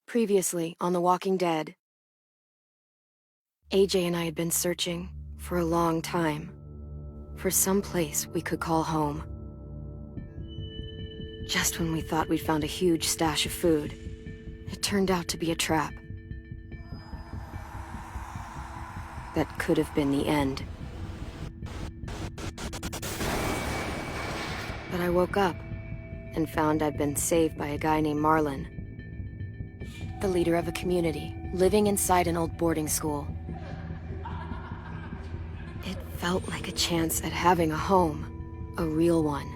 Previously on The Walking Dead, AJ and I had been searching for a long time for some place we could call home. Just when we thought we'd found a huge stash of food, it turned out to be a trap. That could have been the end. But I woke up and found I'd been saved by a guy named Marlon, the leader of a community living inside an old boarding school. It felt like a chance at having a home, a real one.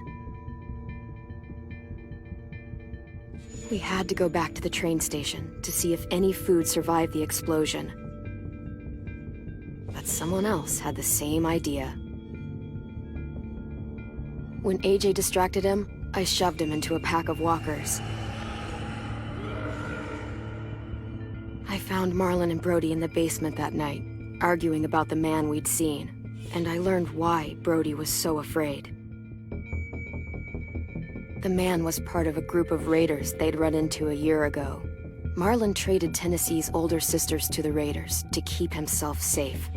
We had to go back to the train station to see if any food survived the explosion. But someone else had the same idea. When AJ distracted him, I shoved him into a pack of walkers. I found Marlon and Brody in the basement that night, arguing about the man we'd seen, and I learned why Brody was so afraid. The man was part of a group of raiders they'd run into a year ago. Marlon traded Tennessee's older sisters to the raiders to keep himself safe.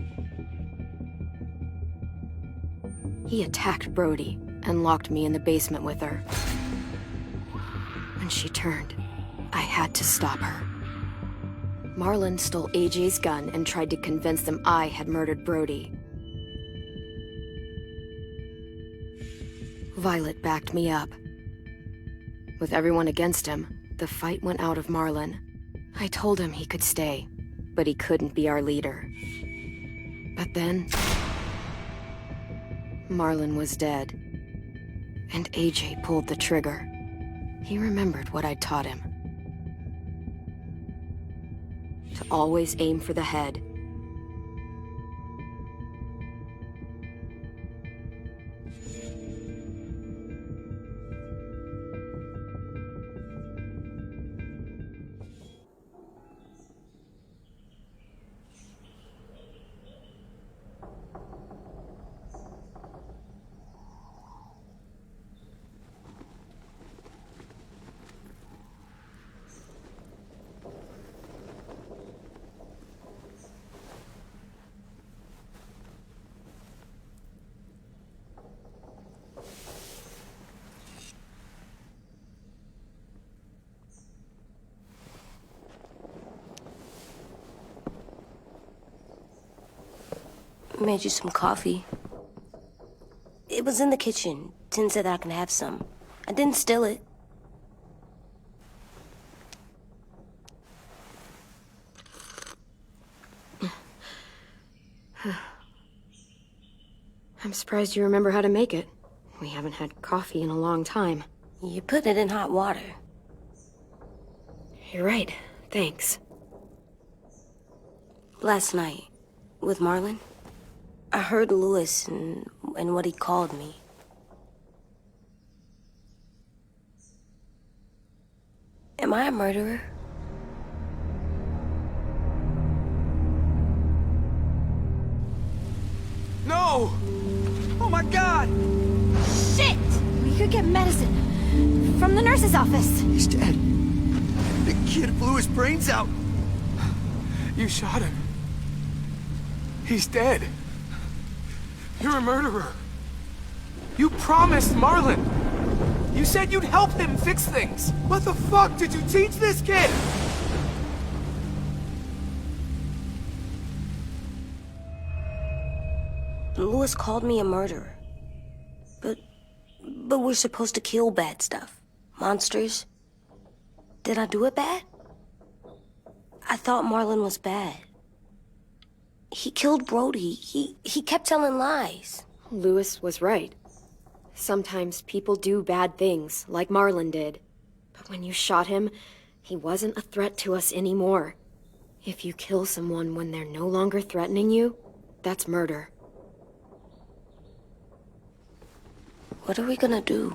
He attacked Brody and locked me in the basement with her. When she turned, I had to stop her. Marlon stole AJ's gun and tried to convince them I had murdered Brody. Violet backed me up. With everyone against him, the fight went out of Marlon. I told him he could stay, but he couldn't be our leader. But then, Marlon was dead, and AJ pulled the trigger. He remembered what I'd taught him. To always aim for the head. Made you some coffee. It was in the kitchen. Tin said that I can have some. I didn't steal it. I'm surprised you remember how to make it. We haven't had coffee in a long time. You put it in hot water. You're right. Thanks. Last night, with Marlon, I heard Lewis and what he called me. Am I a murderer? No! Oh my God! Shit! We could get medicine from the nurse's office. He's dead. The kid blew his brains out. You shot him. He's dead. You're a murderer. You promised Marlon. You said you'd help him fix things. What the fuck did you teach this kid? Lewis called me a murderer. But we're supposed to kill bad stuff. Monsters. Did I do it bad? I thought Marlon was bad. He killed Brody. He kept telling lies. Lewis was right. Sometimes people do bad things, like Marlon did. But when you shot him, he wasn't a threat to us anymore. If you kill someone when they're no longer threatening you, that's murder. What are we gonna do?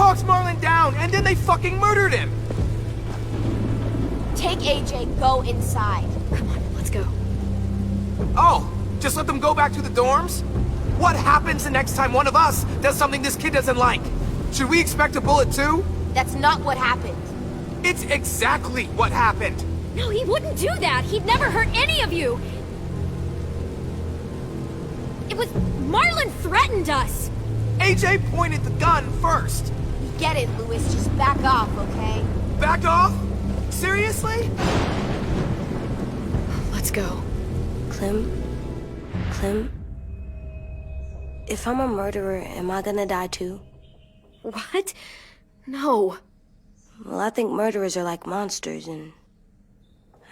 talked Marlon down, and then they fucking murdered him! Take AJ, go inside. Come on, let's go. Oh, just let them go back to the dorms? What happens the next time one of us does something this kid doesn't like? Should we expect a bullet too? That's not what happened. It's exactly what happened! No, he wouldn't do that. He'd never hurt any of you. It was... Marlon threatened us. AJ pointed the gun first! We get it, Louis. Just back off, okay? Back off? Seriously? Let's go. Clem? If I'm a murderer, am I gonna die too? What? No. Well, I think murderers are like monsters, and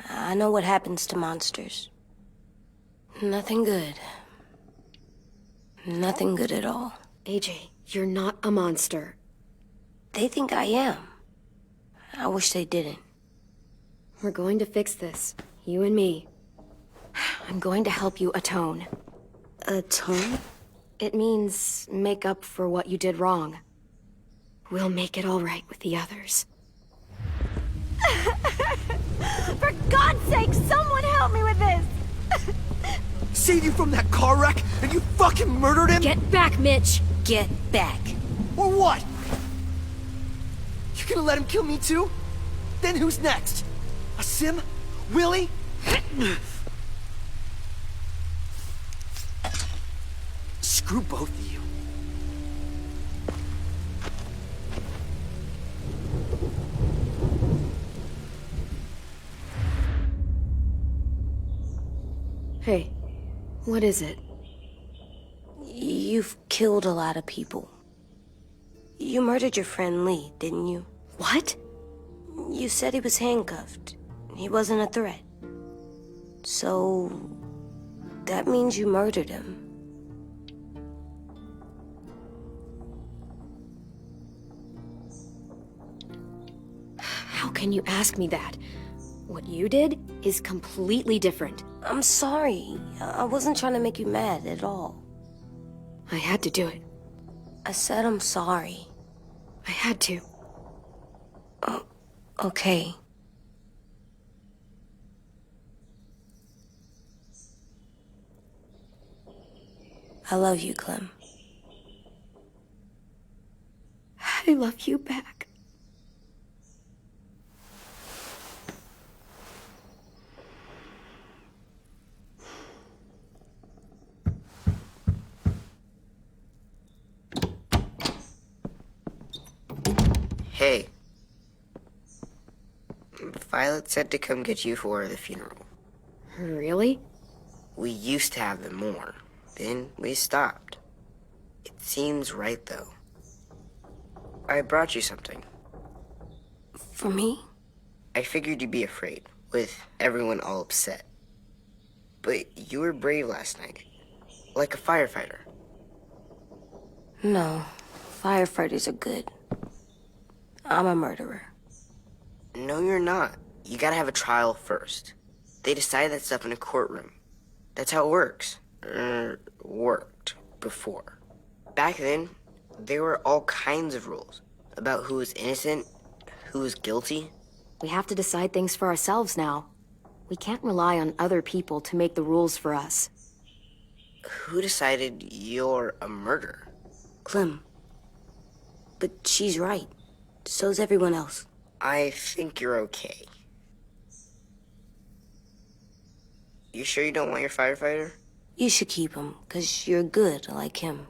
I know what happens to monsters. Nothing good. Nothing good at all. AJ, you're not a monster. They think I am. I wish they didn't. We're going to fix this. You and me. I'm going to help you atone. Atone? It means make up for what you did wrong. We'll make it all right with the others. For God's sake, someone help me with this! Save you from that car wreck, and you fucking murdered him? Get back, Mitch! Get back. Or what? You gonna let him kill me too? Then who's next? A Sim? Willie? Screw both of you. Hey, what is it? You've killed a lot of people. You murdered your friend Lee, didn't you? What? You said he was handcuffed. He wasn't a threat. So... that means you murdered him. How can you ask me that? What you did is completely different. I'm sorry. I wasn't trying to make you mad at all. I had to do it. I said I'm sorry. I had to. Okay. I love you, Clem. I love you back. Hey. Violet said to come get you for the funeral. Really? We used to have them more. Then we stopped. It seems right, though. I brought you something. For me? I figured you'd be afraid, with everyone all upset. But you were brave last night. Like a firefighter. No. Firefighters are good. I'm a murderer. No, you're not. You gotta have a trial first. They decide that stuff in a courtroom. That's how it works. Worked before. Back then, there were all kinds of rules about who was innocent, who was guilty. We have to decide things for ourselves now. We can't rely on other people to make the rules for us. Who decided you're a murderer? Clem. But she's right. So's everyone else. I think you're okay. You sure you don't want your firefighter? You should keep him, 'cause you're good like him.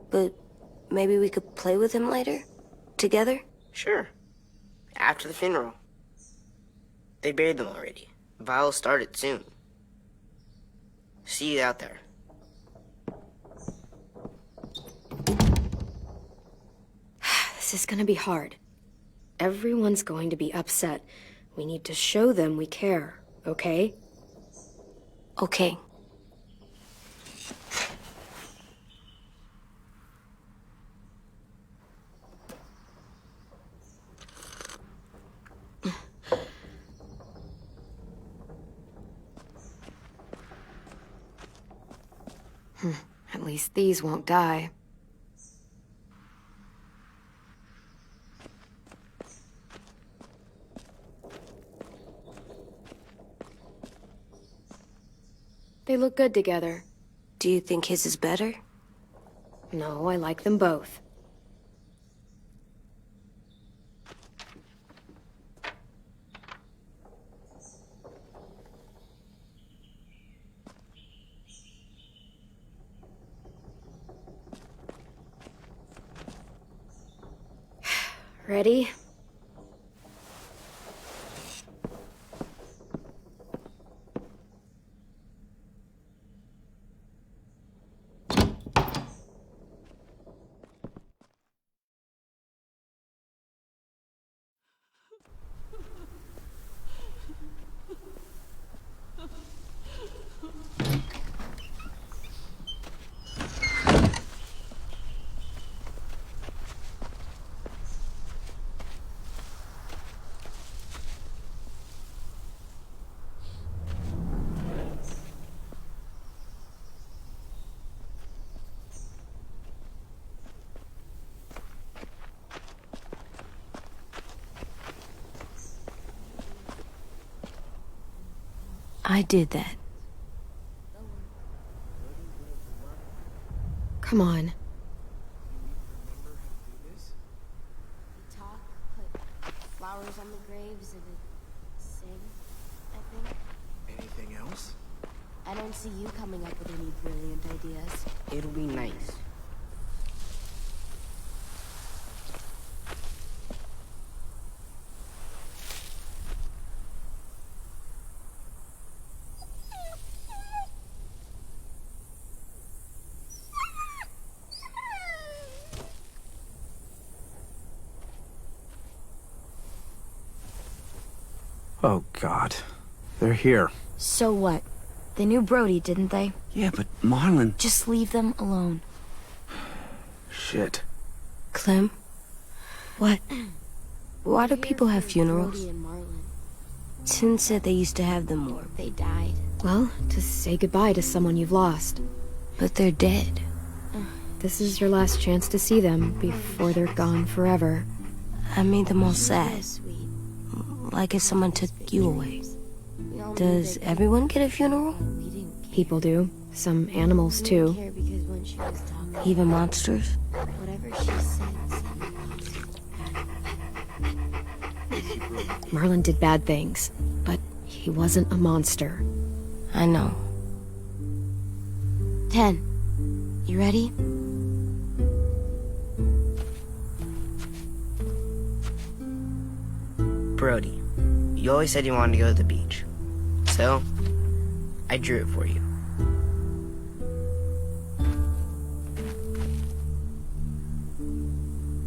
But maybe we could play with him later? Together? Sure. After the funeral. They buried them already. Vile started soon. See you out there. This is gonna be hard. Everyone's going to be upset. We need to show them we care, okay? Okay. At least these won't die. They look good together. Do you think his is better? No, I like them both. Ready? I did that. Come on. Talk, put flowers on the graves, and sing, I think. Anything else? I don't see you coming up with any brilliant ideas. It'll be nice. Oh, God. They're here. So what? They knew Brody, didn't they? Yeah, but Marlon... Just leave them alone. Shit. Clem? What? Why do people have funerals? Brody and Marlon. Tin said they used to have them more. They died. Well, to say goodbye to someone you've lost. But they're dead. This is your last chance to see them before they're gone forever. I made them all sad. Sweet. Like if someone took you away. We all knew Does that everyone get a funeral? we didn't care. People do. Some animals, We didn't too. care because when she was talking, Even monsters? whatever she said. Marlon did bad things, but he wasn't a monster. I know. 10. You ready? Brody, you always said you wanted to go to the beach. So, I drew it for you.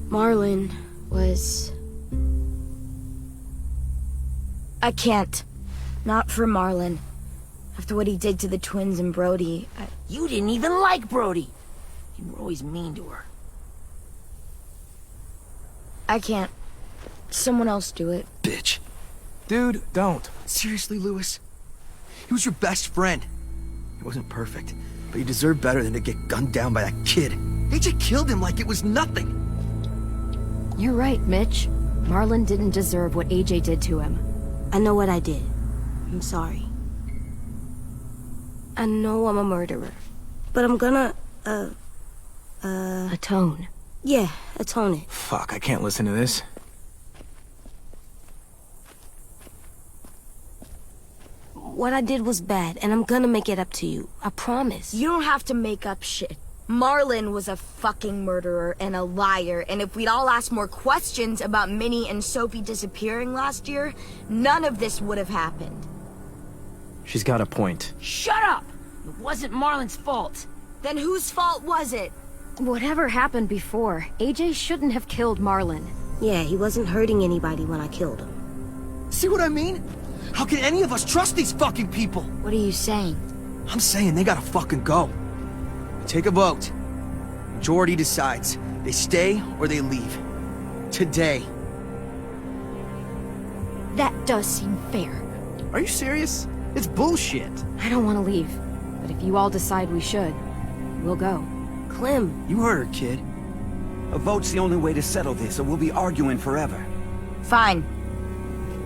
Marlon was... I can't. Not for Marlon. After what he did to the twins and Brody, You didn't even like Brody. You were always mean to her. I can't. Someone else do it. Bitch. Dude, don't. Seriously, Lewis? He was your best friend. He wasn't perfect, but he deserved better than to get gunned down by that kid. AJ killed him like it was nothing. You're right, Mitch. Marlon didn't deserve what AJ did to him. I know what I did. I'm sorry. I know I'm a murderer. But I'm gonna, Atone. yeah, atone it. Fuck, I can't listen to this. What I did was bad, and I'm gonna make it up to you. I promise. You don't have to make up shit. Marlon was a fucking murderer and a liar, and if we'd all asked more questions about Minnie and Sophie disappearing last year, none of this would have happened. She's got a point. Shut up! It wasn't Marlon's fault. Then whose fault was it? Whatever happened before, AJ shouldn't have killed Marlon. Yeah, he wasn't hurting anybody when I killed him. See what I mean? How can any of us trust these fucking people? What are you saying? I'm saying they gotta fucking go. Take a vote. Majority decides. They stay or they leave. Today. That does seem fair. Are you serious? It's bullshit. I don't want to leave, but if you all decide we should, we'll go. Clem, You heard her, kid. A vote's the only way to settle this, or we'll be arguing forever. Fine.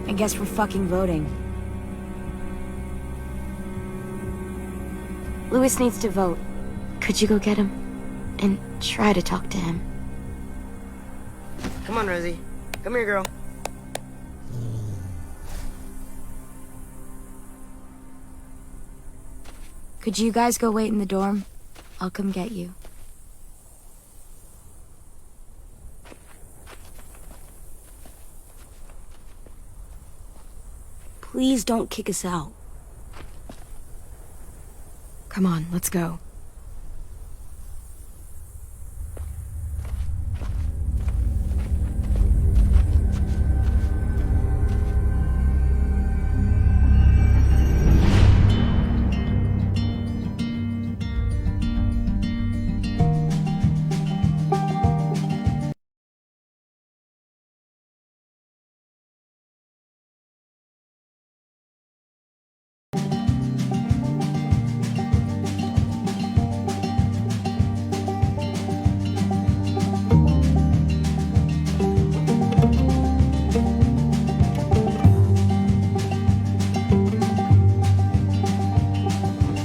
I guess we're fucking voting. Louis needs to vote. Could you go get him? And try to talk to him. Come on, Rosie. Come here, girl. Could you guys go wait in the dorm? I'll come get you. Please don't kick us out. Come on, let's go.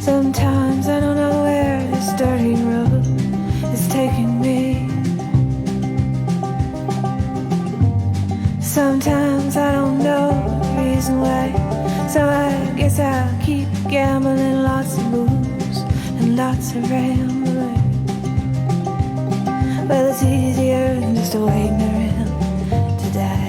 Sometimes I don't know where this dirty road is taking me. Sometimes I don't know the reason why. So I guess I'll keep gambling, lots of moves and lots of rambling. Well, it's easier than just waiting around to die.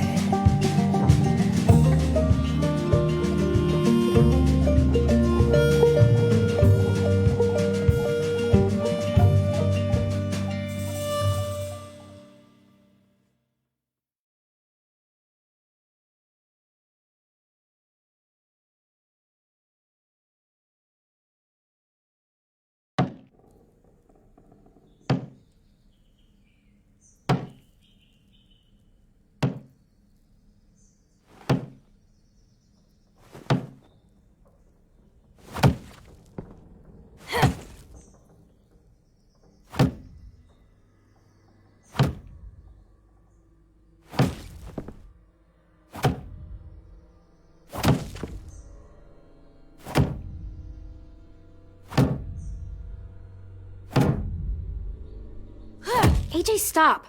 AJ, stop!